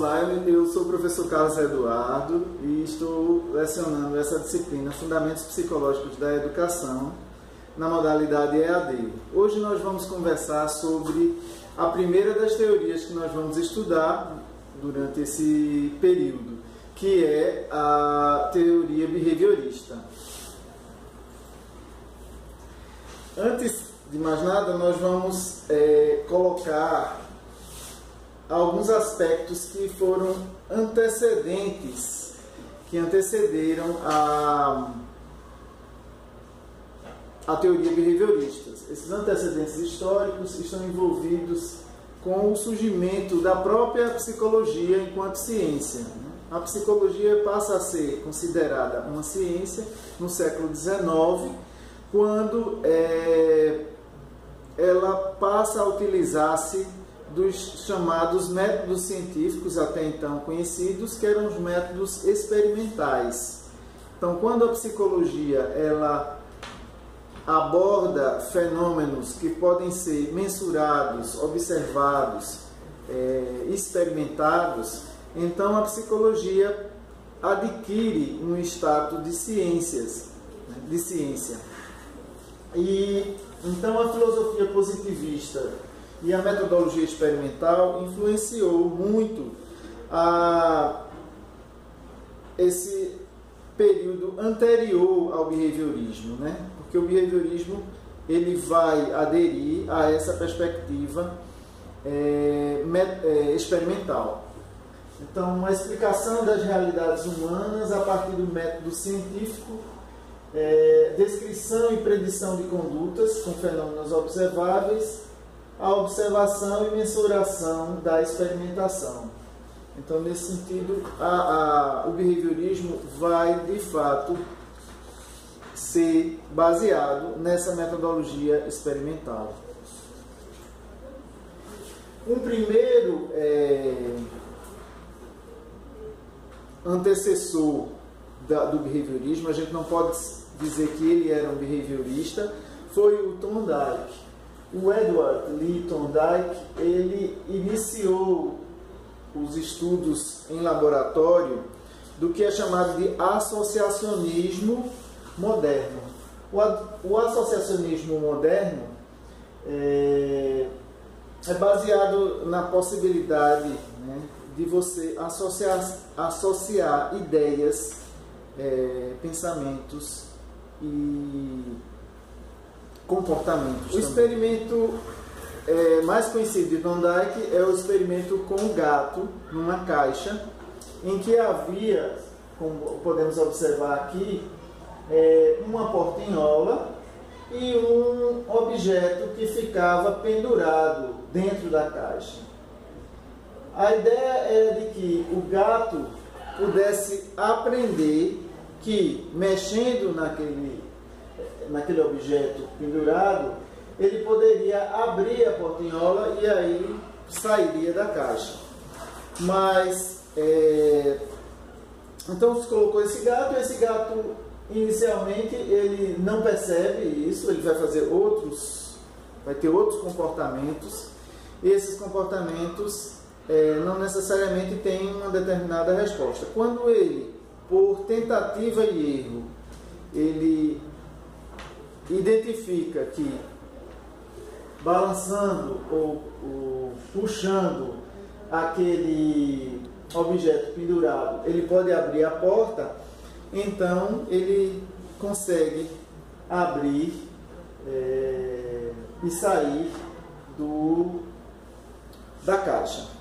Olá, eu sou o professor Carlos Eduardo e estou lecionando essa disciplina Fundamentos Psicológicos da Educação na modalidade EAD. Hoje nós vamos conversar sobre a primeira das teorias que nós vamos estudar durante esse período, que é a teoria behaviorista. Antes de mais nada, nós vamos colocar alguns aspectos que foram antecedentes, que antecederam a teoria behaviorista. Esses antecedentes históricos estão envolvidos com o surgimento da própria psicologia enquanto ciência. A psicologia passa a ser considerada uma ciência no século XIX, quando ela passa a utilizar-se dos chamados métodos científicos até então conhecidos, que eram os métodos experimentais. Então, quando a psicologia ela aborda fenômenos que podem ser mensurados, observados, experimentados, então a psicologia adquire um status de ciência. E então a filosofia positivista e a metodologia experimental influenciou muito esse período anterior ao behaviorismo, né? Porque o behaviorismo ele vai aderir a essa perspectiva experimental. Então, uma explicação das realidades humanas a partir do método científico, descrição e predição de condutas com fenômenos observáveis, a observação e mensuração da experimentação. Então, nesse sentido, o behaviorismo vai, de fato, ser baseado nessa metodologia experimental. Um primeiro antecessor do behaviorismo, a gente não pode dizer que ele era um behaviorista, foi o Thorndike. O Edward Lee Thorndike, ele iniciou os estudos em laboratório do que é chamado de associacionismo moderno. O associacionismo moderno é baseado na possibilidade, né, de você associar ideias, pensamentos e comportamentos. O experimento mais conhecido de Thorndike é o experimento com o gato numa caixa, em que havia, como podemos observar aqui, uma portinhola e um objeto que ficava pendurado dentro da caixa. A ideia era de que o gato pudesse aprender que, mexendo naquele objeto pendurado, ele poderia abrir a portinhola e aí sairia da caixa. Mas, então se colocou esse gato, e esse gato inicialmente ele não percebe isso, ele vai ter outros comportamentos, e esses comportamentos não necessariamente têm uma determinada resposta. Quando ele, por tentativa e erro, ele identifica que balançando ou puxando aquele objeto pendurado, ele pode abrir a porta, então ele consegue abrir e sair da caixa.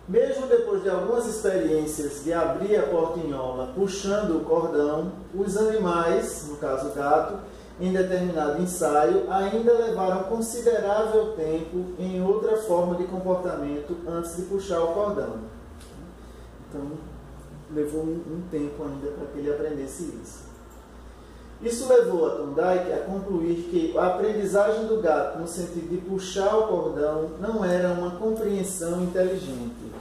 Mesmo depois de algumas experiências de abrir a portinhola puxando o cordão, os animais, no caso o gato, em determinado ensaio, ainda levaram considerável tempo em outra forma de comportamento antes de puxar o cordão. Então, levou um tempo ainda para que ele aprendesse isso. Isso levou a Thorndike a concluir que a aprendizagem do gato no sentido de puxar o cordão não era uma compreensão inteligente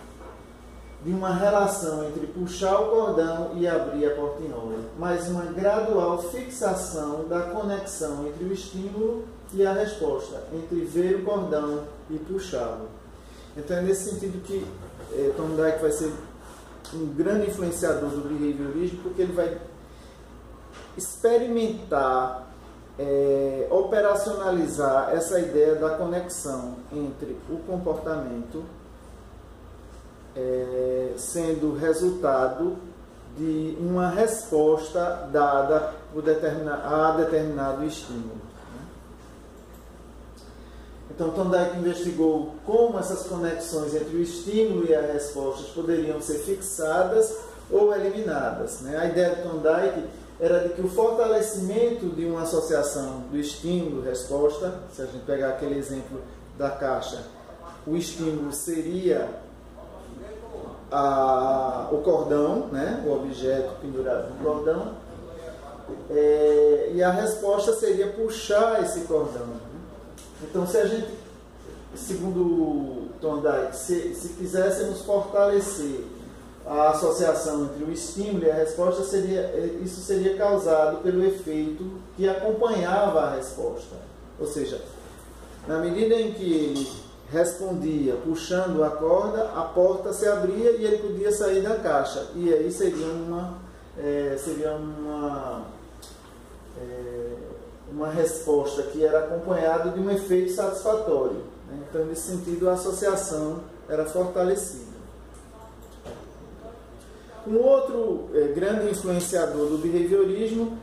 de uma relação entre puxar o cordão e abrir a portinhola, mas uma gradual fixação da conexão entre o estímulo e a resposta, entre ver o cordão e puxá-lo. Então é nesse sentido que Thorndike vai ser um grande influenciador do behaviorismo, porque ele vai experimentar, operacionalizar essa ideia da conexão entre o comportamento sendo resultado de uma resposta dada a determinado estímulo. Então, Thorndike investigou como essas conexões entre o estímulo e as respostas poderiam ser fixadas ou eliminadas. A ideia de Thorndike era de que o fortalecimento de uma associação do estímulo-resposta, se a gente pegar aquele exemplo da caixa, o estímulo seria o cordão, o objeto pendurado no cordão, e a resposta seria puxar esse cordão. Então, se a gente, segundo Thorndike, se quiséssemos fortalecer a associação entre o estímulo e a resposta, isso seria causado pelo efeito que acompanhava a resposta. Ou seja, na medida em que ele respondia puxando a corda, a porta se abria e ele podia sair da caixa. E aí seria uma resposta que era acompanhada de um efeito satisfatório. Então, nesse sentido, a associação era fortalecida. Um outro grande influenciador do behaviorismo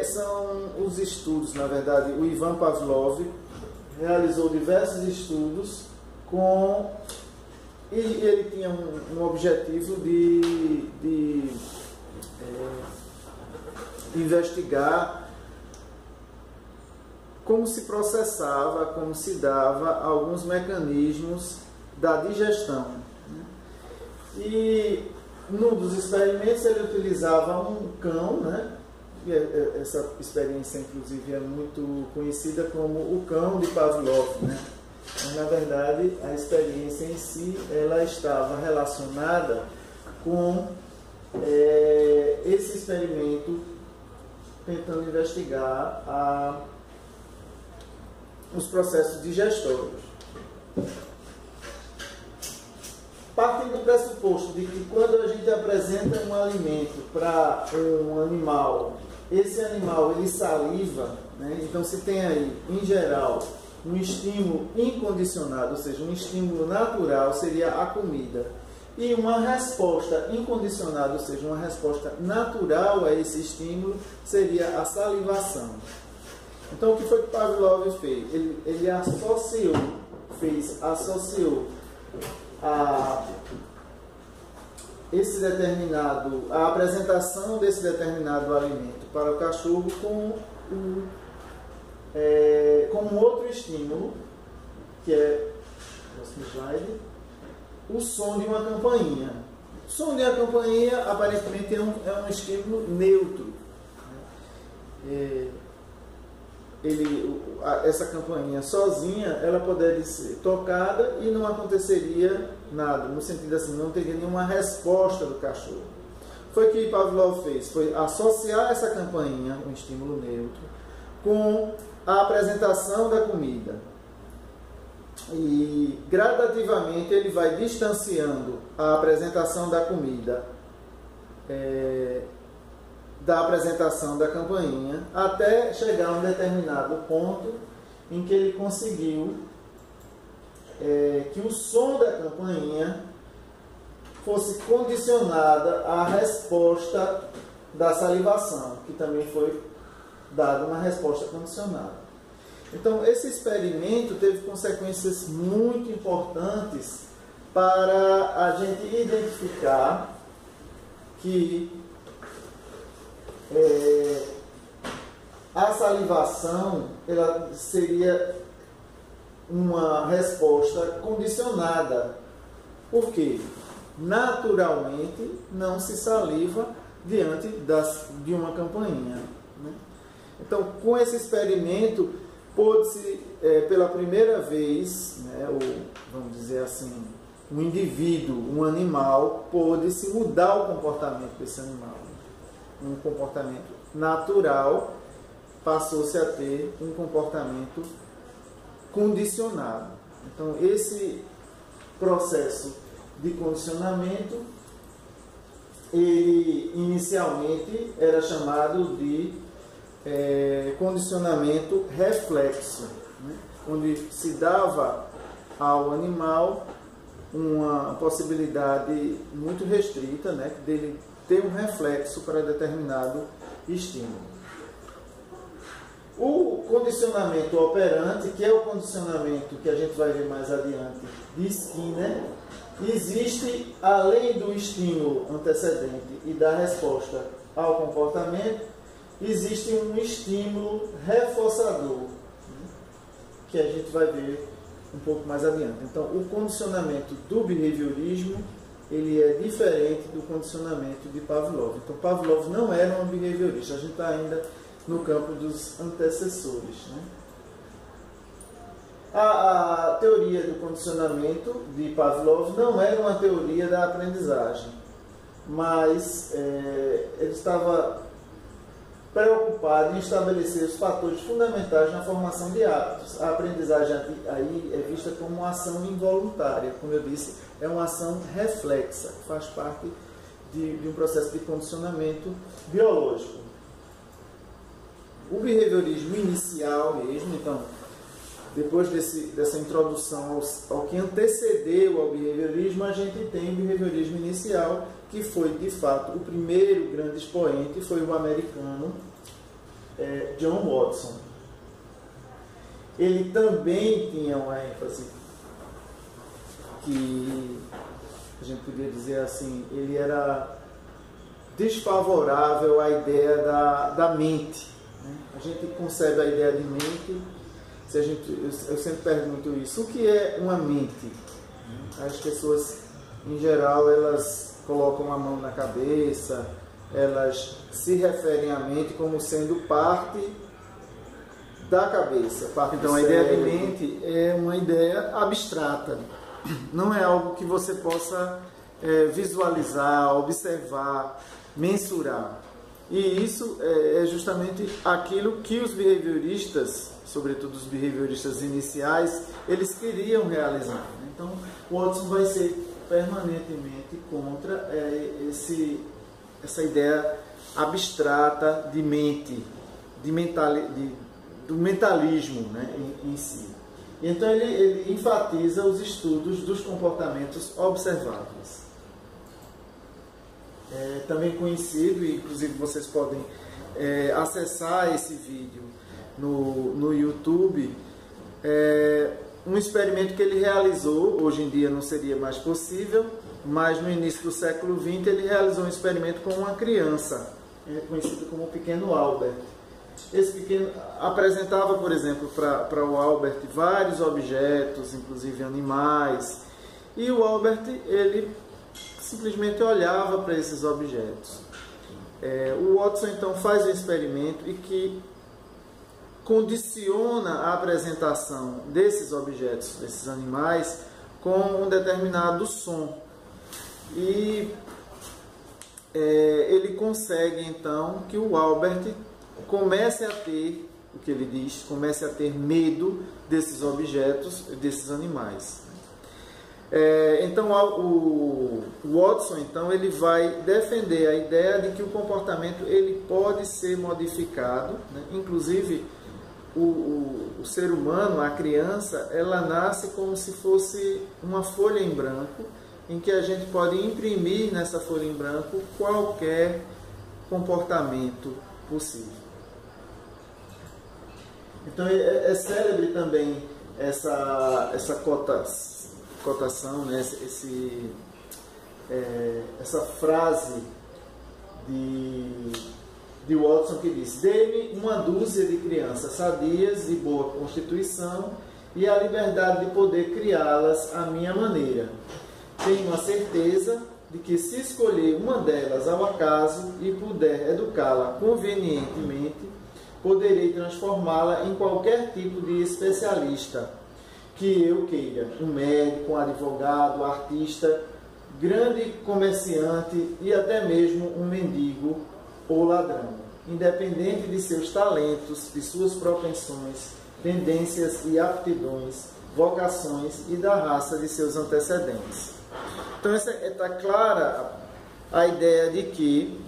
são os estudos, na verdade, o Ivan Pavlov realizou diversos estudos e ele tinha um objetivo de investigar como se processava, como se dava alguns mecanismos da digestão. E num dos experimentos ele utilizava um cão, e essa experiência inclusive é muito conhecida como o cão de Pavlov, Mas, na verdade, a experiência em si ela estava relacionada com esse experimento tentando investigar os processos digestórios. Partindo do pressuposto de que quando a gente apresenta um alimento para um animal, esse animal ele saliva, então se tem aí, em geral, um estímulo incondicionado, ou seja, um estímulo natural seria a comida, e uma resposta incondicionada, ou seja, uma resposta natural a esse estímulo seria a salivação. Então, o que foi que Pavlov fez? Ele associou a apresentação desse determinado alimento para o cachorro com um outro estímulo, que é o som de uma campainha. O som de uma campainha aparentemente é um estímulo neutro. Essa campainha sozinha, ela poderia ser tocada e não aconteceria nada, no sentido assim, não teria nenhuma resposta do cachorro. Foi o que Pavlov fez, foi associar essa campainha, um estímulo neutro, com a apresentação da comida. E gradativamente ele vai distanciando a apresentação da comida da apresentação da campainha, até chegar a um determinado ponto em que ele conseguiu que o som da campainha fosse condicionada à resposta da salivação, que também foi dada uma resposta condicionada. Então, esse experimento teve consequências muito importantes para a gente identificar que a salivação ela seria uma resposta condicionada. Por quê? Naturalmente não se saliva diante de uma campainha. Então, com esse experimento, pôde-se, pela primeira vez, vamos dizer assim, um indivíduo, um animal, pôde-se mudar o comportamento desse animal. Um comportamento natural passou-se a ter um comportamento condicionado. Então, esse processo de condicionamento, ele inicialmente era chamado de condicionamento reflexo, né? Onde se dava ao animal uma possibilidade muito restrita, né, dele ter um reflexo para determinado estímulo. O condicionamento operante, que é o condicionamento que a gente vai ver mais adiante de Skinner, existe, além do estímulo antecedente e da resposta ao comportamento, existe um estímulo reforçador, que a gente vai ver um pouco mais adiante. Então, o condicionamento do behaviorismo, ele é diferente do condicionamento de Pavlov. Então, Pavlov não era um behaviorista, a gente está ainda no campo dos antecessores, né? A teoria do condicionamento de Pavlov não era uma teoria da aprendizagem, mas ele estava preocupado em estabelecer os fatores fundamentais na formação de hábitos. A aprendizagem aí é vista como uma ação involuntária, como eu disse, é uma ação reflexa, que faz parte de um processo de condicionamento biológico. O behaviorismo inicial mesmo, então, depois dessa introdução ao que antecedeu ao behaviorismo, a gente tem o behaviorismo inicial, que foi, de fato, o primeiro grande expoente, foi o americano John Watson. Ele também tinha uma ênfase que, a gente podia dizer assim, ele era desfavorável à ideia da mente, né? A gente concebe a ideia de mente, eu sempre pergunto isso, o que é uma mente? As pessoas, em geral, elas colocam a mão na cabeça, elas se referem à mente como sendo parte da cabeça, parte do cérebro. A ideia de mente é uma ideia abstrata, não é algo que você possa visualizar, observar, mensurar. E isso é justamente aquilo que os behavioristas, sobretudo os behavioristas iniciais, eles queriam realizar. Então, o Watson vai ser permanentemente contra essa ideia abstrata de mente, do mentalismo, né, em si. Então, ele enfatiza os estudos dos comportamentos observáveis. Também conhecido, e inclusive vocês podem acessar esse vídeo no YouTube, um experimento que ele realizou, hoje em dia não seria mais possível, mas no início do século XX ele realizou um experimento com uma criança, conhecido como o pequeno Albert. Esse pequeno apresentava, por exemplo, para o Albert vários objetos, inclusive animais, e o Albert, ele simplesmente olhava para esses objetos. O Watson então faz o experimento e que condiciona a apresentação desses objetos, desses animais, com um determinado som. E ele consegue então que o Albert comece a ter, o que ele diz, comece a ter medo desses objetos, desses animais. Então o Watson então, ele vai defender a ideia de que o comportamento ele pode ser modificado, né? Inclusive o ser humano, a criança, ela nasce como se fosse uma folha em branco, em que a gente pode imprimir nessa folha em branco qualquer comportamento possível. Então é célebre também essa cotação, né? Essa frase de Watson que diz: dê-me uma dúzia de crianças sadias, de boa constituição e a liberdade de poder criá-las à minha maneira. Tenho a certeza de que, se escolher uma delas ao acaso e puder educá-la convenientemente, poderei transformá-la em qualquer tipo de especialista que eu queira: um médico, um advogado, um artista, grande comerciante e até mesmo um mendigo ou ladrão, independente de seus talentos, de suas propensões, tendências e aptidões, vocações e da raça de seus antecedentes. Então, está clara a ideia de que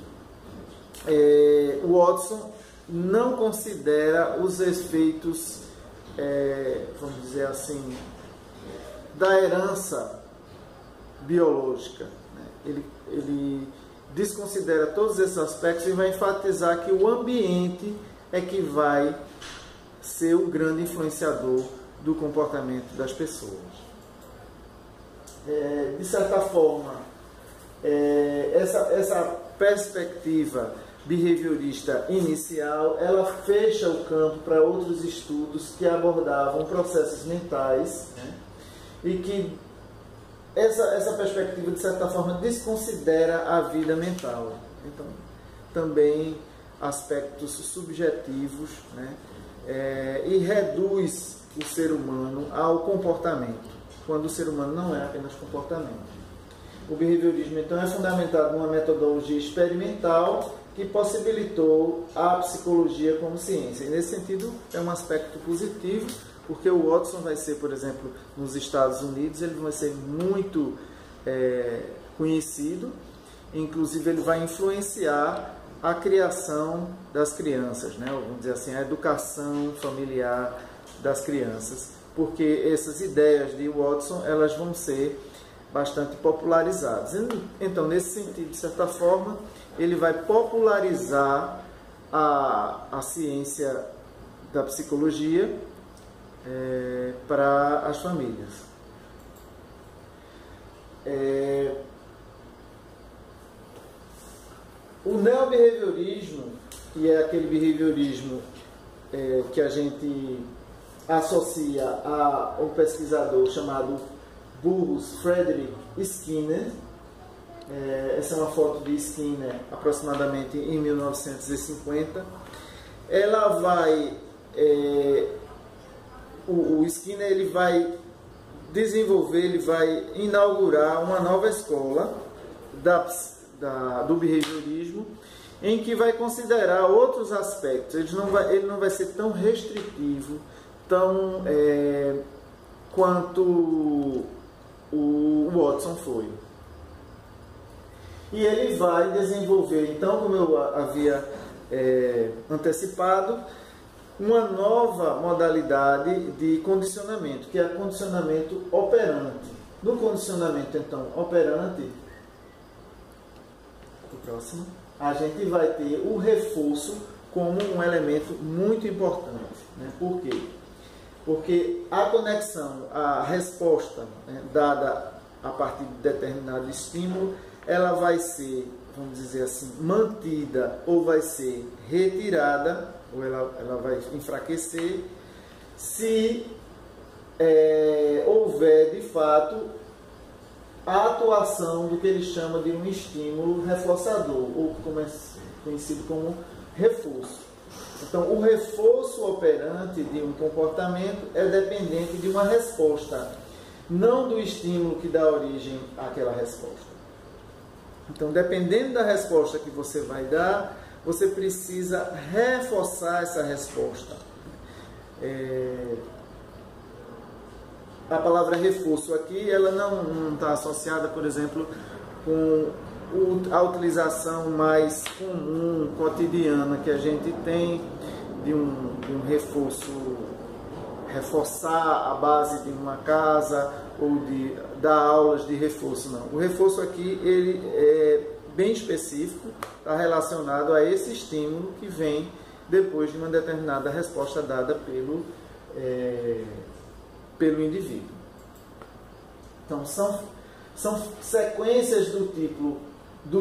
o Watson não considera os efeitos, vamos dizer assim, da herança biológica, né? Ele desconsidera todos esses aspectos e vai enfatizar que o ambiente é que vai ser o grande influenciador do comportamento das pessoas. De certa forma, essa perspectiva behaviorista inicial, ela fecha o campo para outros estudos que abordavam processos mentais, né? E que essa perspectiva, de certa forma, desconsidera a vida mental. Então, também aspectos subjetivos, né? E reduz o ser humano ao comportamento, quando o ser humano não é apenas comportamento. O behaviorismo, então, é fundamentado numa metodologia experimental que possibilitou a psicologia como ciência. E, nesse sentido, é um aspecto positivo, porque o Watson vai ser, por exemplo, nos Estados Unidos, ele vai ser muito conhecido, inclusive ele vai influenciar a criação das crianças, né? Vamos dizer assim, a educação familiar das crianças, porque essas ideias de Watson, elas vão ser bastante popularizadas. Então, nesse sentido, de certa forma, ele vai popularizar a ciência da psicologia para as famílias. O neobehaviorismo, que é aquele behaviorismo que a gente associa ao pesquisador chamado Burrus Frederick Skinner. Essa é uma foto de Skinner aproximadamente em 1950. Ela vai... o Skinner ele vai desenvolver, ele vai inaugurar uma nova escola do behaviorismo, em que vai considerar outros aspectos. Ele não vai ser tão restritivo, tão quanto o Watson foi. E ele vai desenvolver, então, como eu havia antecipado, uma nova modalidade de condicionamento, que é o condicionamento operante. No condicionamento, então, operante, o próximo, a gente vai ter o reforço como um elemento muito importante, né? Por quê? Porque a conexão, a resposta, né, dada a partir de determinado estímulo, ela vai ser, vamos dizer assim, mantida ou vai ser retirada, ou ela vai enfraquecer, se houver, de fato, a atuação do que ele chama de um estímulo reforçador, ou como é conhecido como reforço. Então, o reforço operante de um comportamento é dependente de uma resposta, não do estímulo que dá origem àquela resposta. Então, dependendo da resposta que você vai dar, você precisa reforçar essa resposta. A palavra reforço aqui, ela não está associada, por exemplo, com a utilização mais comum, cotidiana, que a gente tem de um reforço, reforçar a base de uma casa ou de dar aulas de reforço, não. O reforço aqui, ele é bem específico, está relacionado a esse estímulo que vem depois de uma determinada resposta dada pelo indivíduo. Então, são sequências do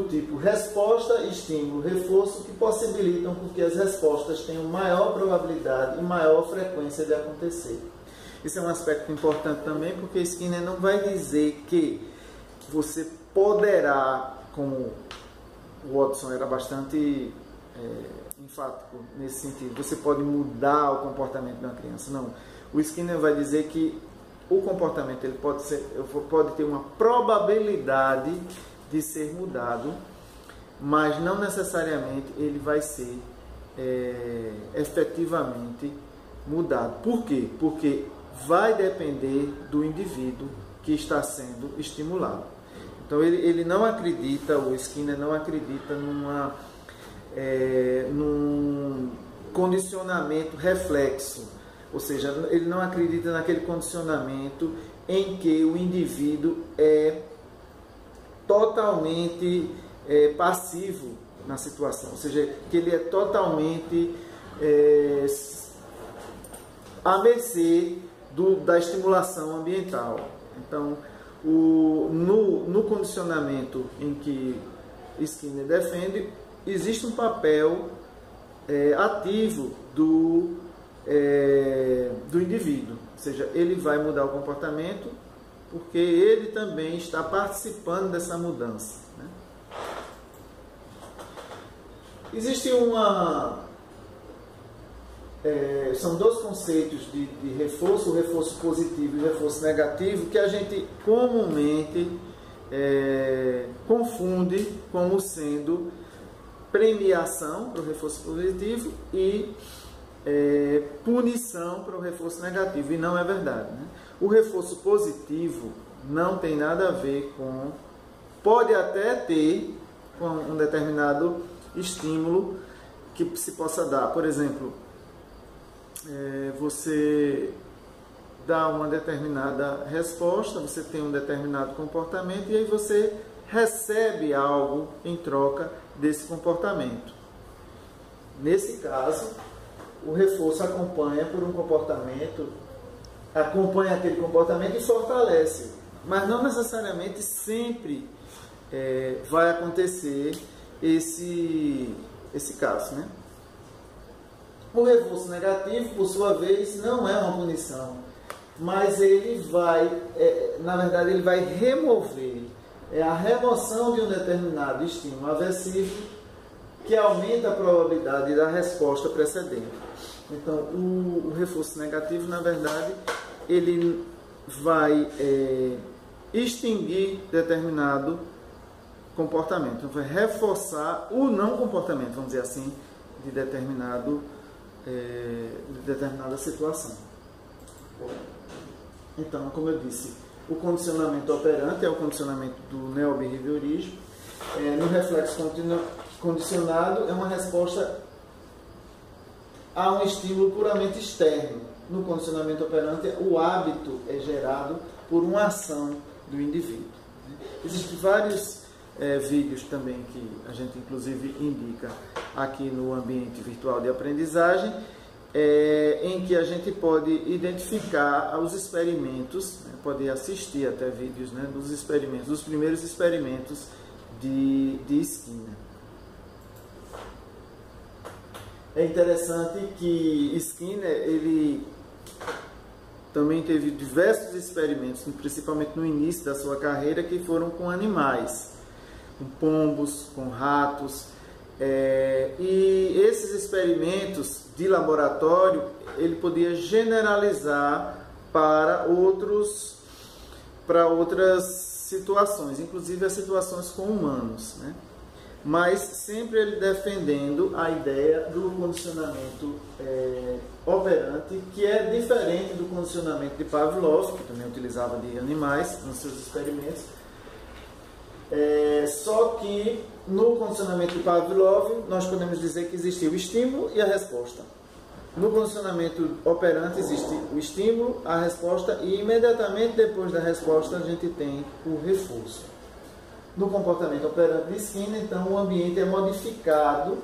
tipo resposta, estímulo, reforço, que possibilitam que as respostas tenham maior probabilidade e maior frequência de acontecer. Isso é um aspecto importante também, porque Skinner não vai dizer que você poderá, como o Watson era bastante enfático nesse sentido, você pode mudar o comportamento de uma criança. Não. O Skinner vai dizer que o comportamento ele pode ter uma probabilidade de ser mudado, mas não necessariamente ele vai ser efetivamente mudado. Por quê? Porque vai depender do indivíduo que está sendo estimulado. Então ele não acredita, o Skinner não acredita num condicionamento reflexo, ou seja, ele não acredita naquele condicionamento em que o indivíduo é totalmente passivo na situação, ou seja, que ele é totalmente à mercê da estimulação ambiental. Então, no condicionamento em que Skinner defende, existe um papel ativo do indivíduo, ou seja, ele vai mudar o comportamento porque ele também está participando dessa mudança, né? Existe são dois conceitos de reforço, o reforço positivo e o reforço negativo, que a gente comumente confunde como sendo premiação para o reforço positivo e punição para o reforço negativo, e não é verdade, né? O reforço positivo não tem nada a ver com... Pode até ter com um determinado estímulo que se possa dar. Por exemplo, você dá uma determinada resposta, você tem um determinado comportamento e aí você recebe algo em troca desse comportamento. Nesse caso, o reforço acompanha por um comportamento, acompanha aquele comportamento e fortalece, mas não necessariamente sempre vai acontecer esse caso, né? O reforço negativo, por sua vez, não é uma punição, mas ele vai, na verdade, ele vai remover, a remoção de um determinado estímulo aversivo que aumenta a probabilidade da resposta precedente. Então, o reforço negativo, na verdade, ele vai extinguir determinado comportamento, vai reforçar o não comportamento, vamos dizer assim, de determinada situação. Então, como eu disse, o condicionamento operante é o condicionamento do neobehaviorismo. No reflexo condicionado é uma resposta a um estímulo puramente externo. No condicionamento operante, o hábito é gerado por uma ação do indivíduo. Existem vários vídeos também que a gente inclusive indica aqui no ambiente virtual de aprendizagem, em que a gente pode identificar os experimentos, né, pode assistir até vídeos, né, dos experimentos, dos primeiros experimentos de Skinner. É interessante que Skinner, ele também teve diversos experimentos, principalmente no início da sua carreira, que foram com animais, com pombos, com ratos, e esses experimentos de laboratório ele podia generalizar para outras situações, inclusive as situações com humanos, né? Mas sempre ele defendendo a ideia do condicionamento operante, que é diferente do condicionamento de Pavlov, que também utilizava de animais nos seus experimentos. Só que no condicionamento de Pavlov nós podemos dizer que existe o estímulo e a resposta. No condicionamento operante existe o estímulo, a resposta e imediatamente depois da resposta a gente tem o reforço. No comportamento operante de Skinner, então, o ambiente é modificado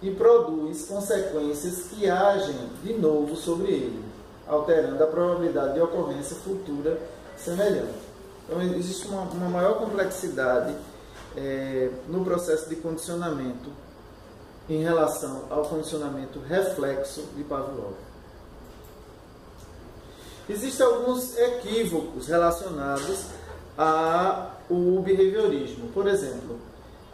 e produz consequências que agem de novo sobre ele, alterando a probabilidade de ocorrência futura semelhante. Então, existe uma maior complexidade no processo de condicionamento em relação ao condicionamento reflexo de Pavlov. Existem alguns equívocos relacionados ao behaviorismo. Por exemplo,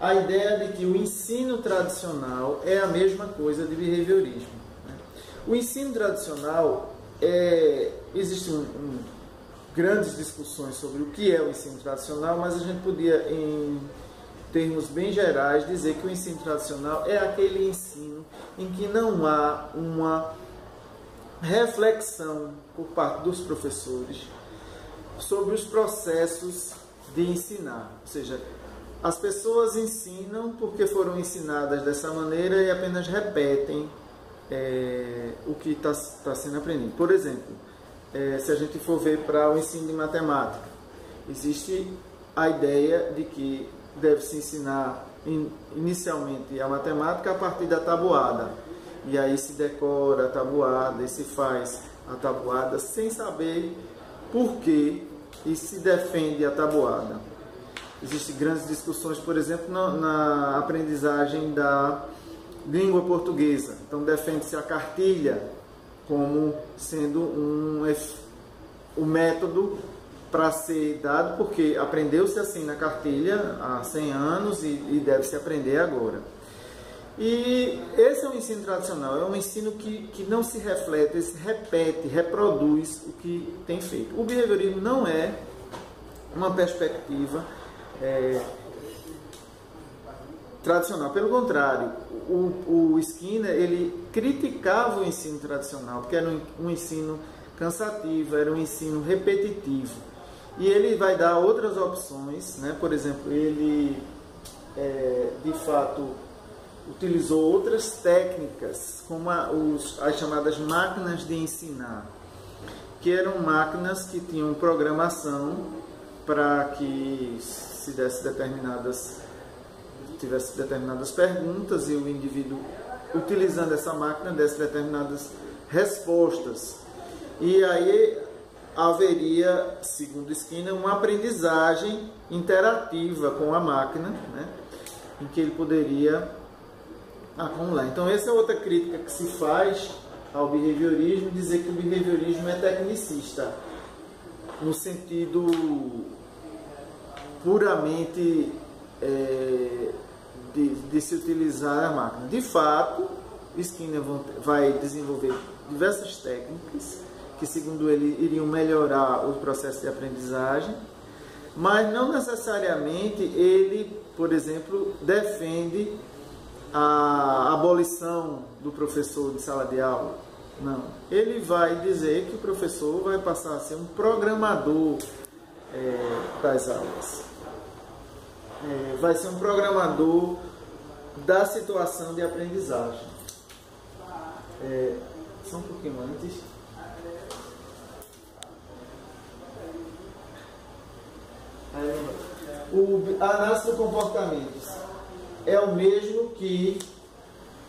a ideia de que o ensino tradicional é a mesma coisa de behaviorismo, né? O ensino tradicional, existem grandes discussões sobre o que é o ensino tradicional, mas a gente podia, em termos bem gerais, dizer que o ensino tradicional é aquele ensino em que não há uma reflexão por parte dos professores sobre os processos de ensinar. Ou seja, as pessoas ensinam porque foram ensinadas dessa maneira e apenas repetem o que está sendo aprendido. Por exemplo, se a gente for ver para o ensino de matemática, existe a ideia de que deve-se ensinar inicialmente a matemática a partir da tabuada. E aí se decora a tabuada e se faz a tabuada sem saber por que e se defende a tabuada. Existem grandes discussões, por exemplo, na aprendizagem da língua portuguesa. Então defende-se a cartilha como sendo o método para ser dado, porque aprendeu-se assim na cartilha há 100 anos e deve-se aprender agora. E esse é um ensino tradicional, é um ensino que não se reflete, se repete, reproduz o que tem feito. O behaviorismo não é uma perspectiva tradicional, pelo contrário, o Skinner ele criticava o ensino tradicional, porque era um ensino cansativo, era um ensino repetitivo. E ele vai dar outras opções, né? Por exemplo, ele de fato utilizou outras técnicas, como as chamadas máquinas de ensinar, que eram máquinas que tinham programação para que se tivesse determinadas perguntas e o indivíduo, utilizando essa máquina, desse determinadas respostas. E aí haveria, segundo Skinner, uma aprendizagem interativa com a máquina, né, em que ele poderia acumular. Então essa é outra crítica que se faz ao behaviorismo, dizer que o behaviorismo é tecnicista, no sentido puramente de se utilizar a máquina. De fato, Skinner vai desenvolver diversas técnicas que, segundo ele, iriam melhorar o processo de aprendizagem, mas não necessariamente ele, por exemplo, defende a abolição do professor de sala de aula. Não. Ele vai dizer que o professor vai passar a ser um programador das aulas. Vai ser um programador da situação de aprendizagem. Só um pouquinho antes. A análise do comportamento é o mesmo que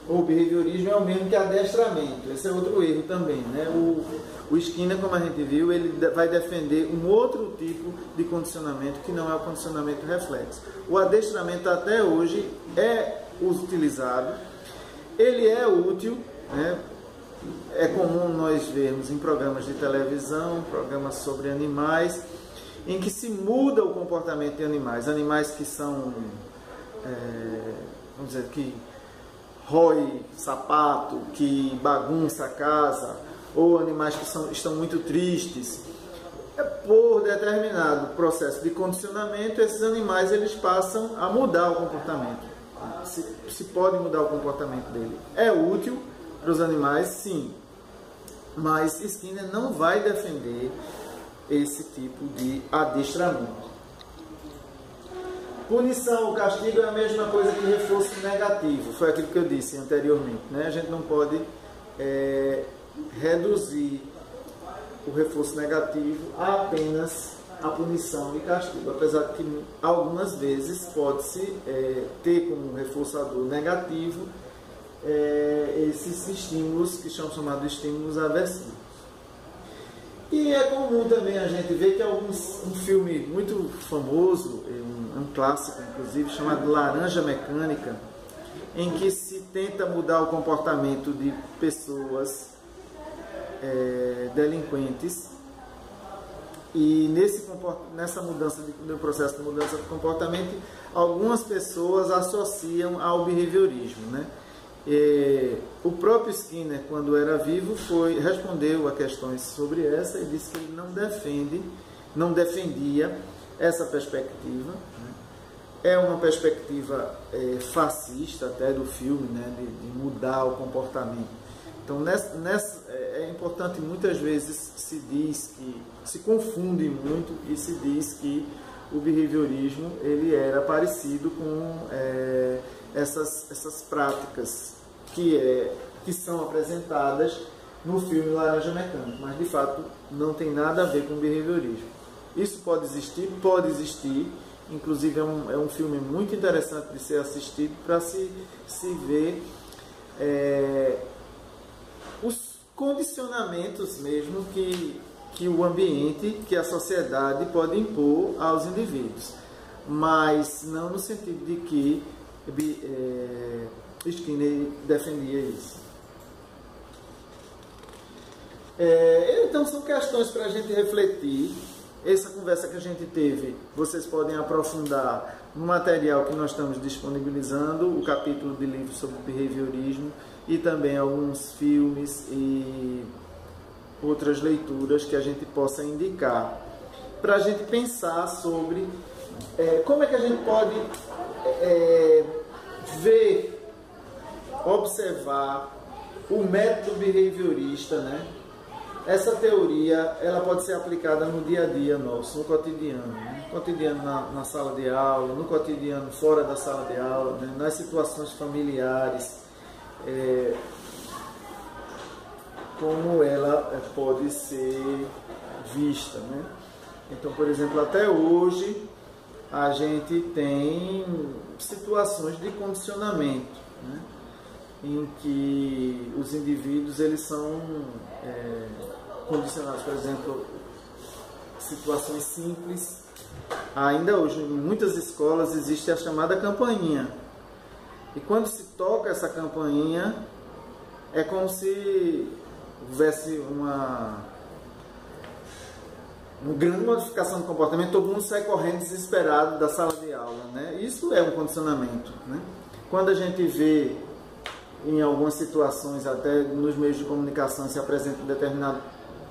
o behaviorismo, é o mesmo que adestramento. Esse é outro erro também, né? O Skinner, como a gente viu, ele vai defender um outro tipo de condicionamento que não é o condicionamento reflexo. O adestramento até hoje é utilizado, ele é útil, né? É comum nós vermos em programas de televisão, programas sobre animais, em que se muda o comportamento de animais que são, vamos dizer, que rói sapato, que bagunça a casa, ou animais que estão muito tristes. Por determinado processo de condicionamento, esses animais eles passam a mudar o comportamento. Se pode mudar o comportamento dele. É útil para os animais, sim, mas Skinner não vai defender esse tipo de adestramento. Punição ou castigo é a mesma coisa que reforço negativo. Foi aquilo que eu disse anteriormente, né? A gente não pode reduzir o reforço negativo a apenas a punição e castigo, apesar de que algumas vezes pode-se ter como reforçador negativo esses estímulos que são chamados de estímulos aversivos. E é comum também a gente ver que um filme muito famoso, um clássico inclusive, chamado Laranja Mecânica, em que se tenta mudar o comportamento de pessoas delinquentes, e nessa mudança no processo de mudança de comportamento, algumas pessoas associam ao behaviorismo, né? O próprio Skinner, quando era vivo, respondeu a questões sobre essa e disse que ele não defendia essa perspectiva, né? É uma perspectiva fascista até do filme, né? De mudar o comportamento. Então, é importante, muitas vezes se confunde muito e se diz que o behaviorismo ele era parecido com essas práticas que são apresentadas no filme Laranja Mecânica, mas de fato não tem nada a ver com behaviorismo. Isso pode existir, inclusive é um filme muito interessante de ser assistido para se ver os condicionamentos mesmo que o ambiente, que a sociedade pode impor aos indivíduos, mas não no sentido de que Skinner defendia isso. Então são questões para a gente refletir. Essa conversa que a gente teve, vocês podem aprofundar no material que nós estamos disponibilizando, o capítulo de livros sobre behaviorismo e também alguns filmes e outras leituras que a gente possa indicar para a gente pensar sobre como é que a gente pode observar o método behaviorista, né? Essa teoria ela pode ser aplicada no dia a dia nosso, no cotidiano, né? No cotidiano na sala de aula, no cotidiano fora da sala de aula, né? Nas situações familiares, como ela pode ser vista, né? Então, por exemplo, até hoje a gente tem situações de condicionamento, né? Em que os indivíduos eles são condicionados, por exemplo, situações simples. Ainda hoje, em muitas escolas, existe a chamada campainha. E quando se toca essa campainha, é como se houvesse uma grande modificação do comportamento, todo mundo sai correndo desesperado da sala de aula, né? Isso é um condicionamento, né? Quando a gente vê em algumas situações, até nos meios de comunicação, se apresenta um determinado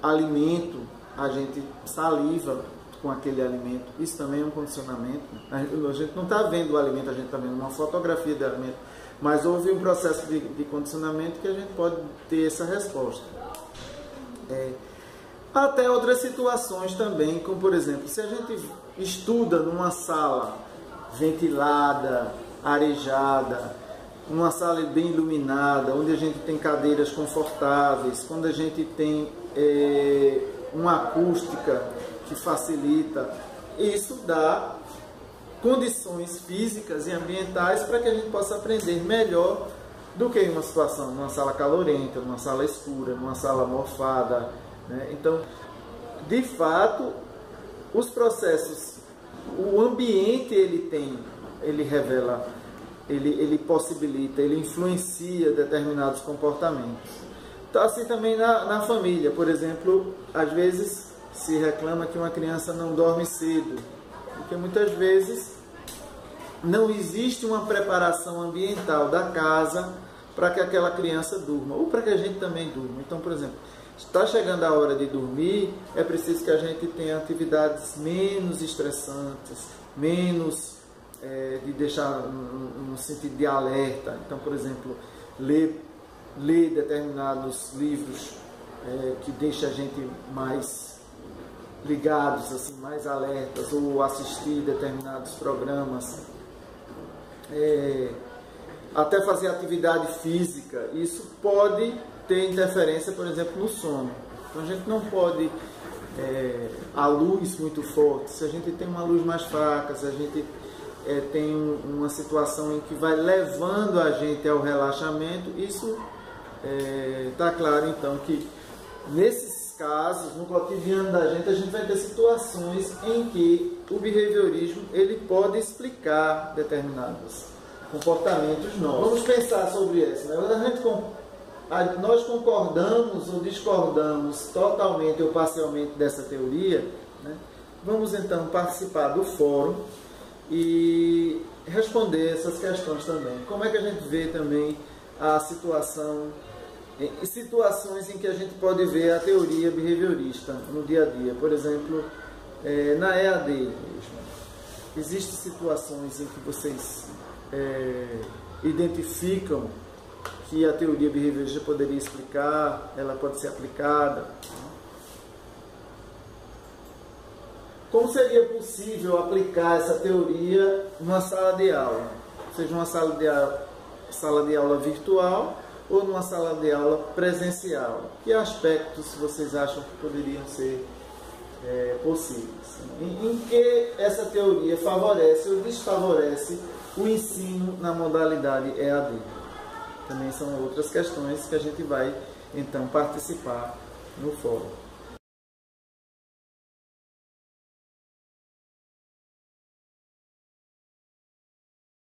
alimento, a gente saliva com aquele alimento. Isso também é um condicionamento. A gente não está vendo o alimento, a gente está vendo uma fotografia do alimento, mas houve um processo de condicionamento que a gente pode ter essa resposta. Até outras situações também, como por exemplo, se a gente estuda numa sala ventilada, arejada, uma sala bem iluminada, onde a gente tem cadeiras confortáveis, quando a gente tem uma acústica que facilita, isso dá condições físicas e ambientais para que a gente possa aprender melhor do que em uma situação, numa sala calorenta, numa sala escura, numa sala mofada, né? Então, de fato, os processos, o ambiente ele revela, ele possibilita, ele influencia determinados comportamentos. Então, assim também na família, por exemplo, às vezes se reclama que uma criança não dorme cedo, porque muitas vezes não existe uma preparação ambiental da casa para que aquela criança durma, ou para que a gente também durma. Então, por exemplo, está chegando a hora de dormir, é preciso que a gente tenha atividades menos estressantes, menos de deixar no sentido de alerta. Então, por exemplo, ler determinados livros que deixam a gente mais ligados, assim, mais alertas, ou assistir determinados programas, até fazer atividade física. Isso pode ter interferência, por exemplo, no sono. Então a gente não pode a luz muito forte. Se a gente tem uma luz mais fraca, se a gente tem uma situação em que vai levando a gente ao relaxamento, isso está claro então que nesses casos, no cotidiano da gente, a gente vai ter situações em que o behaviorismo ele pode explicar determinados comportamentos nossos. Vamos pensar sobre isso, né? Nós concordamos ou discordamos totalmente ou parcialmente dessa teoria, né? Vamos então participar do fórum e responder essas questões também. Como é que a gente vê também a situações em que a gente pode ver a teoria behaviorista no dia a dia? Por exemplo, na EAD mesmo. Existem situações em que vocês identificam que a teoria behaviorista poderia explicar, ela pode ser aplicada. Como seria possível aplicar essa teoria numa sala de aula? Seja uma sala de aula virtual ou numa sala de aula presencial? Que aspectos vocês acham que poderiam ser possíveis? Em que essa teoria favorece ou desfavorece o ensino na modalidade EAD? Também são outras questões que a gente vai então participar no fórum.